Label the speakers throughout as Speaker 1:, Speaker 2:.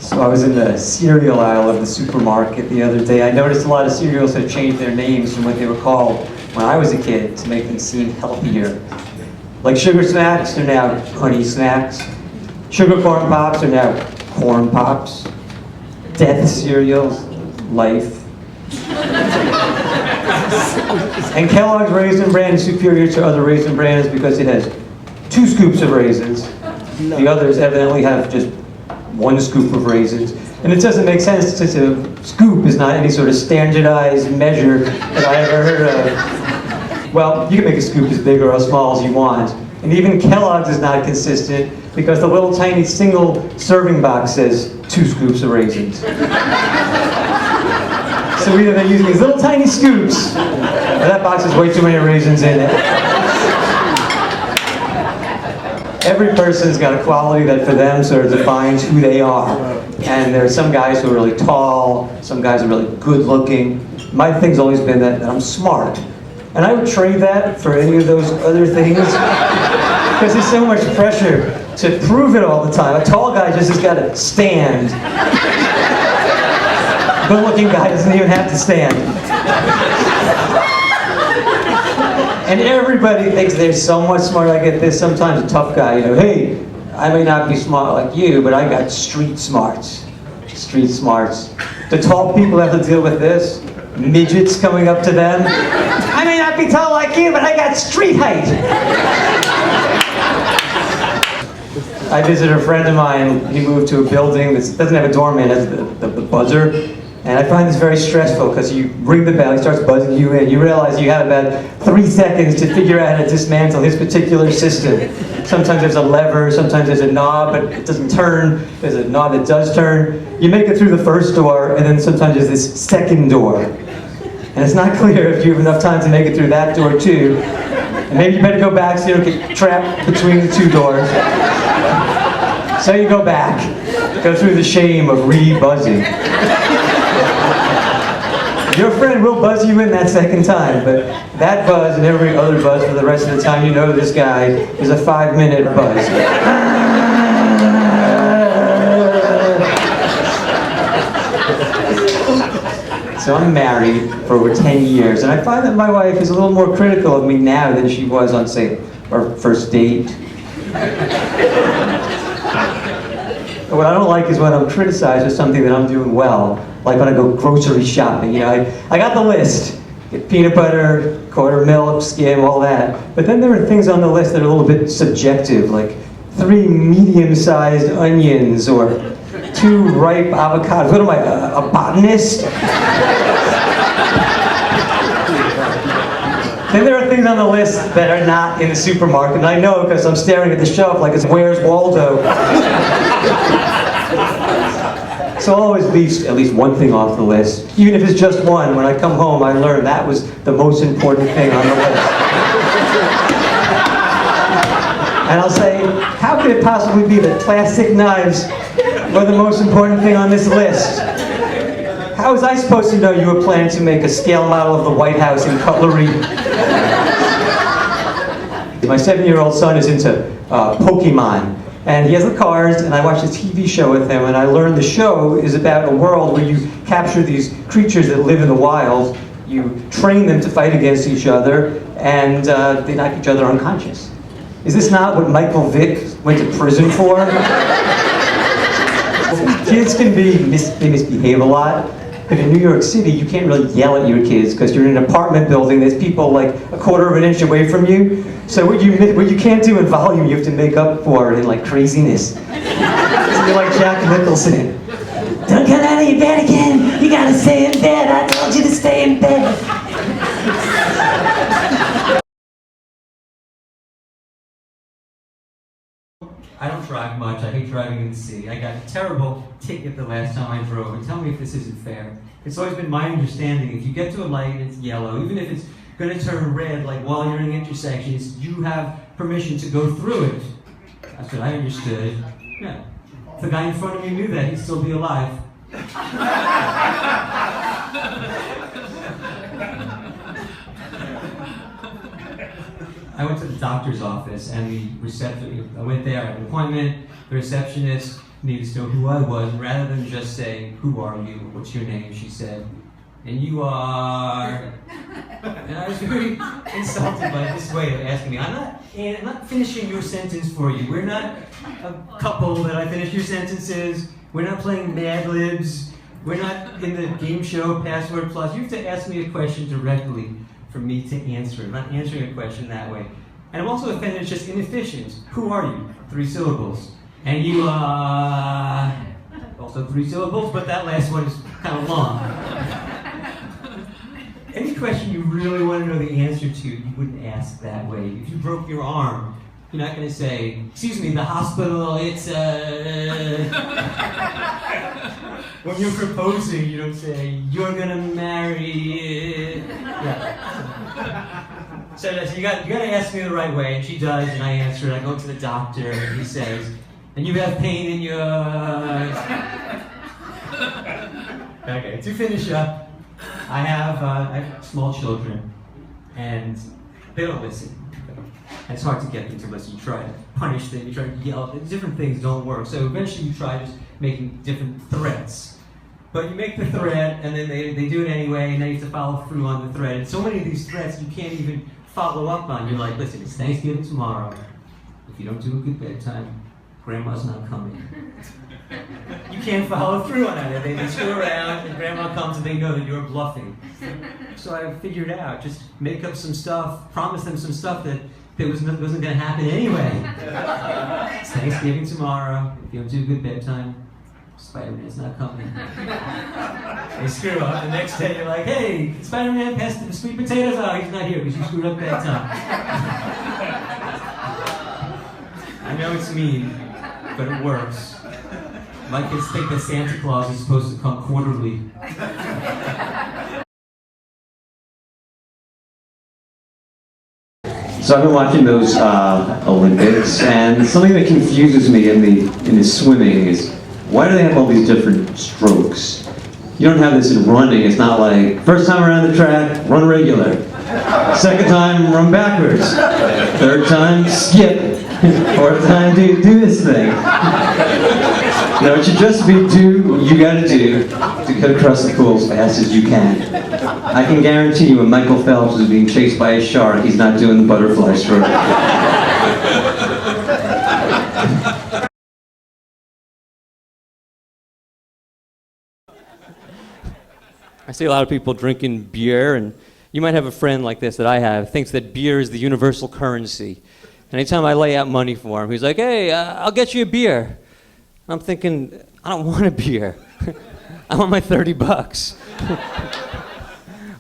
Speaker 1: So I was in the cereal aisle of the supermarket the other day. I noticed a lot of cereals had changed their names from what they were called when I was a kid to make them seem healthier. Like sugar snacks, they're now honey snacks. Sugar corn pops are now corn pops. Death cereals, life. And Kellogg's Raisin Bran is superior to other Raisin Brans because it has 2 scoops of raisins. The others evidently have just 1 scoop of raisins. And it doesn't make sense since a scoop is not any sort of standardized measure that I ever heard of. Well, you can make a scoop as big or as small as you want. And even Kellogg's is not consistent because the little tiny single serving box says 2 scoops of raisins. So either they're using these little tiny scoops, or that box has way too many raisins in it. Every person's got a quality that for them sort of defines who they are. And there are some guys who are really tall, some guys are really good looking. My thing's always been that I'm smart. And I would trade that for any of those other things. Because there's so much pressure to prove it all the time. A tall guy just has got to stand. A good-looking guy doesn't even have to stand. And everybody thinks they're so much smarter. I get this sometimes, a tough guy, hey, I may not be smart like you, but I got street smarts. Street smarts. The tall people have to deal with this. Midgets coming up to them. I may not be tall like you, but I got street height. I visited a friend of mine. He moved to a building that doesn't have a doorman, it has the buzzer. And I find this very stressful because you ring the bell, he starts buzzing you in. You realize you have about 3 seconds to figure out how to dismantle his particular system. Sometimes there's a lever, sometimes there's a knob, but it doesn't turn. There's a knob that does turn. You make it through the first door, and then sometimes there's this second door. And it's not clear if you have enough time to make it through that door too. And maybe you better go back so you don't get trapped between the 2 doors. So you go back, go through the shame of re-buzzing. Your friend will buzz you in that second time, but that buzz and every other buzz for the rest of the time you know this guy is a 5-minute buzz. So I'm married for over 10 years, and I find that my wife is a little more critical of me now than she was on, say, our first date. What I don't like is when I'm criticized for something that I'm doing well. Like when I go grocery shopping, I got the list. Get peanut butter, quarter milk, skim, all that. But then there are things on the list that are a little bit subjective, like 3 medium-sized onions or 2 ripe avocados. What am I, a botanist? Then there are things on the list that are not in the supermarket, and I know because I'm staring at the shelf like it's Where's Waldo? So I'll always leave at least one thing off the list. Even if it's just one, when I come home I learn that was the most important thing on the list. And I'll say, how could it possibly be that plastic knives were the most important thing on this list? How was I supposed to know you were planning to make a scale model of the White House in cutlery? My 7-year-old son is into Pokemon. And he has the cards, and I watched a TV show with him, and I learned the show is about a world where you capture these creatures that live in the wild, you train them to fight against each other, and they knock each other unconscious. Is this not what Michael Vick went to prison for? Kids can they misbehave a lot, but in New York City, you can't really yell at your kids because you're in an apartment building, there's people like a quarter of an inch away from you. So what you can't do in volume, you have to make up for it in like craziness. So you're like Jack Nicholson. Don't get out of your bed again, you gotta stay in bed, I told you to stay in bed. I don't drive much. I hate driving in the city. I got a terrible ticket the last time I drove. And tell me if this isn't fair. It's always been my understanding, if you get to a light and it's yellow, even if it's going to turn red, like while you're in intersections, you have permission to go through it. That's what I understood. Yeah. If the guy in front of me knew that, he'd still be alive. I went to the doctor's office and I went there, I had an appointment, the receptionist needed to know who I was, rather than just saying, "Who are you? What's your name?" She said, "And you are..." And I was very insulted by this way of asking me. I'm not finishing your sentence for you. We're not a couple that I finish your sentences. We're not playing Mad Libs. We're not in the game show Password Plus. You have to ask me a question directly for me to answer it. I'm not answering a question that way. And I'm also offended it's just inefficient. Who are you? 3 syllables. And you are... Also 3 syllables, but that last one is kind of long. Any question you really want to know the answer to, you wouldn't ask that way. If you broke your arm, you're not going to say, "Excuse me, the hospital, it's When you're proposing, you don't say, "You're going to marry..." Yeah. So you got to ask me the right way, and she does, and I answer it. I go to the doctor, and he says, "And you have pain in your..." Okay, to finish up, I have small children, and they don't listen. It's hard to get them to listen. You try to punish them, you try to yell, different things don't work. So eventually you try just making different threats. But you make the threat, and then they do it anyway, and then you have to follow through on the threat. And so many of these threats you can't even follow up on. You're like, "Listen, it's Thanksgiving tomorrow. If you don't do a good bedtime, Grandma's not coming." You can't follow through on that. They screw around, and Grandma comes, and they know that you're bluffing. So I figured out, just make up some stuff, promise them some stuff that wasn't going to happen anyway. It's Thanksgiving tomorrow. If you don't do a good bedtime, Spider-Man's not coming. They screw up. The next day, you're like, "Hey, Spider-Man passed the sweet potatoes out. He's not here because you screwed up bedtime." I know it's mean, but it works. My kids think that Santa Claus is supposed to come quarterly. So I've been watching those Olympics, and something that confuses me in the swimming is, why do they have all these different strokes? You don't have this in running. It's not like, first time around the track, run regular. Second time, run backwards. Third time, skip. Fourth time, do this thing. No, it should just be do what you gotta do to get across the pool as fast as you can. I can guarantee you when Michael Phelps is being chased by a shark, he's not doing the butterfly stroke. I see a lot of people drinking beer, and you might have a friend like this that I have, thinks that beer is the universal currency. And anytime I lay out money for him, he's like, "Hey, I'll get you a beer." I'm thinking, I don't want a beer. I want my $30.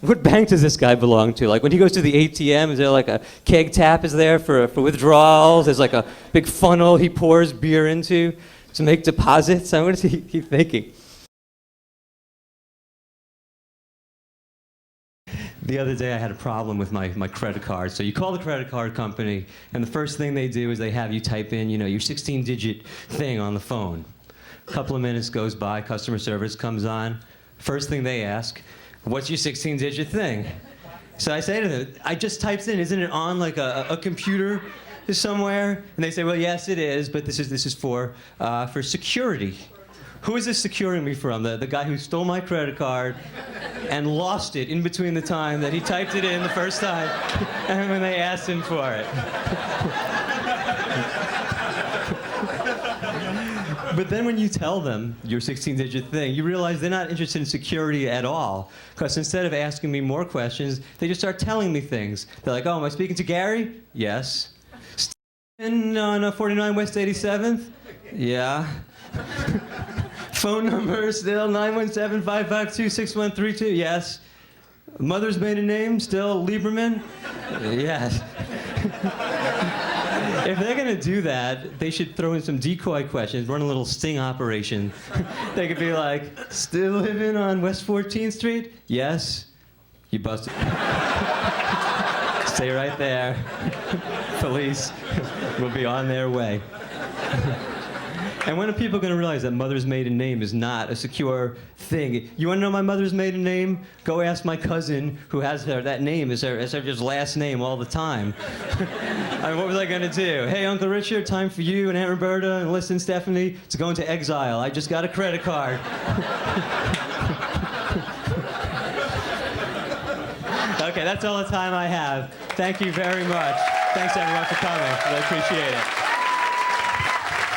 Speaker 1: What bank does this guy belong to? Like when he goes to the ATM, is there like a keg tap is there for withdrawals? There's like a big funnel he pours beer into to make deposits? What is he thinking? The other day I had a problem with my credit card. So you call the credit card company, and the first thing they do is they have you type in, your 16-digit thing on the phone. A couple of minutes goes by, customer service comes on. First thing they ask, "What's your 16-digit thing?" So I say to them, "I just typed in, isn't it on like a computer somewhere?" And they say, "Well, yes, it is, but this is for security." Who is this securing me from? The guy who stole my credit card and lost it in between the time that he typed it in the first time and when they asked him for it. But then when you tell them your 16-digit thing, you realize they're not interested in security at all. Because instead of asking me more questions, they just start telling me things. They're like, "Oh, am I speaking to Gary?" "Yes." "On 49 West 87th? "Yeah." "Phone number still 917-552-6132. "Yes." "Mother's maiden name still Lieberman?" "Yes." If they're gonna do that, they should throw in some decoy questions, run a little sting operation. They could be like, "Still living on West 14th Street? "Yes." "You busted." Stay right there. Police will be on their way.
Speaker 2: And when are people going to realize that mother's maiden name is not a secure thing? You want to know my mother's maiden name? Go ask my cousin who has that name as her just last name all the time. I mean, what was I going to do? Hey, Uncle Richard, time for you and Aunt Roberta and listen, Stephanie, to go into exile. I just got a credit card. Okay, that's all the time I have. Thank you very much. Thanks, everyone, for coming. I appreciate it.